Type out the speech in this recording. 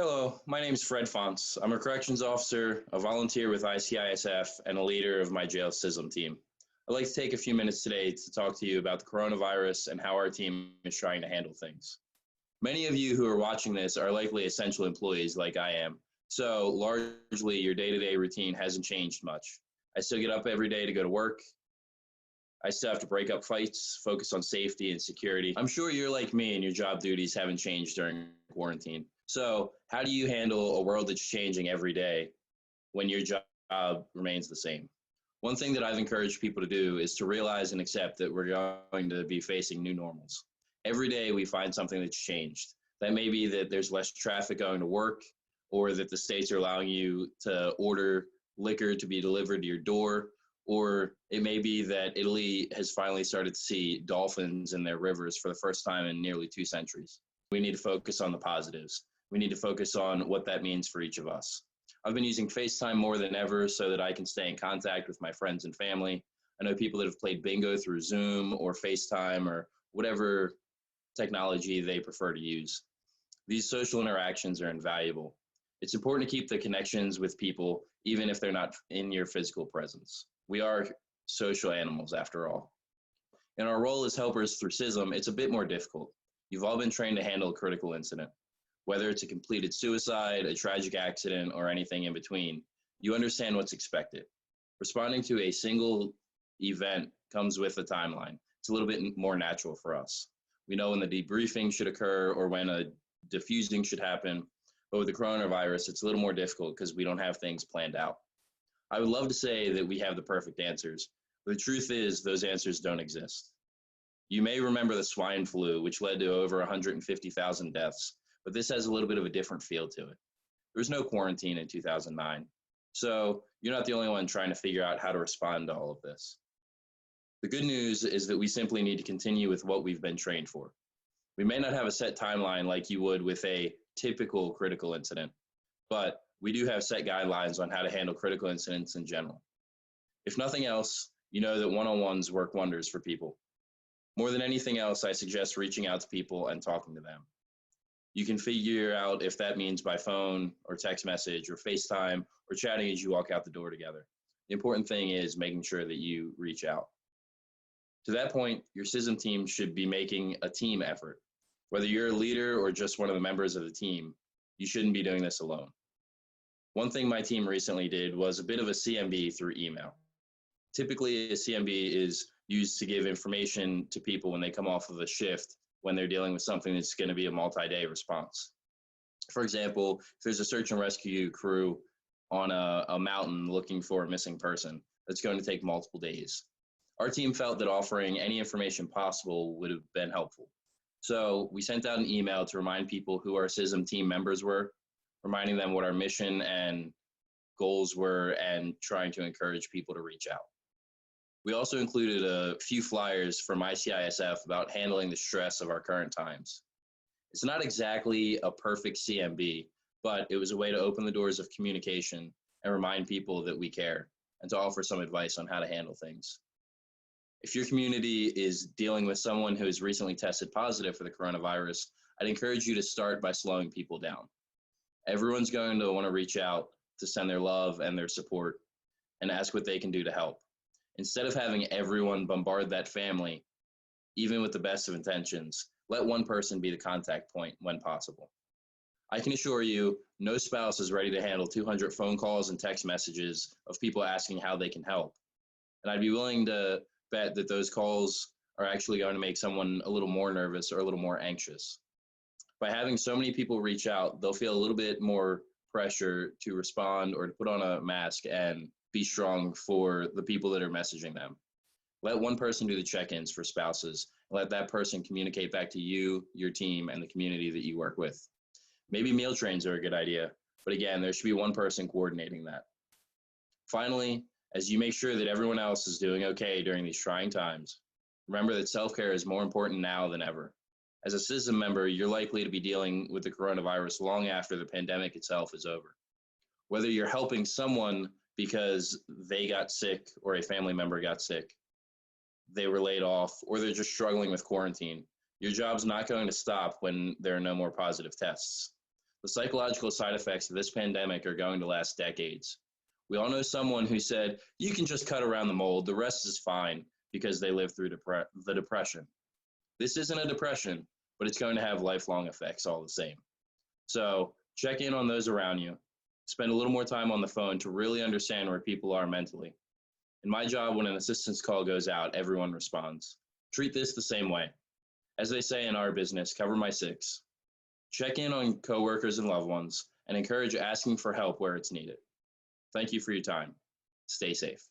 Hello, my name is Fred Fontz. I'm a corrections officer, a volunteer with ICISF, and a leader of my jail CISM team. I'd like to take a few minutes today to talk to you about the coronavirus and how our team is trying to handle things. Many of you who are watching this are likely essential employees like I am, so largely your day-to-day routine hasn't changed much. I still get up every day to go to work. I still have to break up fights, focus on safety and security. I'm sure you're like me and your job duties haven't changed during quarantine. So how do you handle a world that's changing every day when your job remains the same? One thing that I've encouraged people to do is to realize and accept that we're going to be facing new normals. Every day we find something that's changed. That may be that there's less traffic going to work, or that the states are allowing you to order liquor to be delivered to your door, or it may be that Italy has finally started to see dolphins in their rivers for the first time in nearly 2 centuries. We need to focus on the positives. We need to focus on what that means for each of us. I've been using FaceTime more than ever so that I can stay in contact with my friends and family. I know people that have played bingo through Zoom or FaceTime or whatever technology they prefer to use. These social interactions are invaluable. It's important to keep the connections with people, even if they're not in your physical presence. We are social animals, after all. In our role as helpers through CISM, it's a bit more difficult. You've all been trained to handle a critical incident. Whether it's a completed suicide, a tragic accident, or anything in between, you understand what's expected. Responding to a single event comes with a timeline. It's a little bit more natural for us. We know when the debriefing should occur or when a diffusing should happen, but with the coronavirus, it's a little more difficult because we don't have things planned out. I would love to say that we have the perfect answers, but the truth is those answers don't exist. You may remember the swine flu, which led to over 150,000 deaths, but this has a little bit of a different feel to it. There was no quarantine in 2009, so you're not the only one trying to figure out how to respond to all of this. The good news is that we simply need to continue with what we've been trained for. We may not have a set timeline like you would with a typical critical incident, but we do have set guidelines on how to handle critical incidents in general. If nothing else, you know that one-on-ones work wonders for people. More than anything else, I suggest reaching out to people and talking to them. You can figure out if that means by phone or text message or FaceTime or chatting as you walk out the door together. The important thing is making sure that you reach out. To that point, your CISM team should be making a team effort. Whether you're a leader or just one of the members of the team, you shouldn't be doing this alone. One thing my team recently did was a bit of a CMB through email. Typically, a CMB is used to give information to people when they come off of a shift when they're dealing with something that's going to be a multi-day response. For example, if there's a search and rescue crew on a mountain looking for a missing person, that's going to take multiple days. Our team felt that offering any information possible would have been helpful. So we sent out an email to remind people who our CISM team members were, reminding them what our mission and goals were, and trying to encourage people to reach out. We also included a few flyers from ICISF about handling the stress of our current times. It's not exactly a perfect CMB, but it was a way to open the doors of communication and remind people that we care, and to offer some advice on how to handle things. If your community is dealing with someone who has recently tested positive for the coronavirus, I'd encourage you to start by slowing people down. Everyone's going to want to reach out to send their love and their support and ask what they can do to help. Instead of having everyone bombard that family, even with the best of intentions, let one person be the contact point when possible. I can assure you, no spouse is ready to handle 200 phone calls and text messages of people asking how they can help. And I'd be willing to bet that those calls are actually going to make someone a little more nervous or a little more anxious. By having so many people reach out, they'll feel a little bit more pressure to respond or to put on a mask and be strong for the people that are messaging them. Let one person do the check-ins for spouses. Let that person communicate back to you, your team, and the community that you work with. Maybe meal trains are a good idea, but again, there should be one person coordinating that. Finally, as you make sure that everyone else is doing okay during these trying times, remember that self-care is more important now than ever. As a CISM member, you're likely to be dealing with the coronavirus long after the pandemic itself is over. Whether you're helping someone because they got sick or a family member got sick, they were laid off, or they're just struggling with quarantine, your job's not going to stop when there are no more positive tests. The psychological side effects of this pandemic are going to last decades. We all know someone who said, you can just cut around the mold, the rest is fine, because they lived through the depression. This isn't a depression, but it's going to have lifelong effects all the same. So check in on those around you. Spend a little more time on the phone to really understand where people are mentally. In my job, when an assistance call goes out, everyone responds. Treat this the same way. As they say in our business, cover my six. Check in on coworkers and loved ones and encourage asking for help where it's needed. Thank you for your time. Stay safe.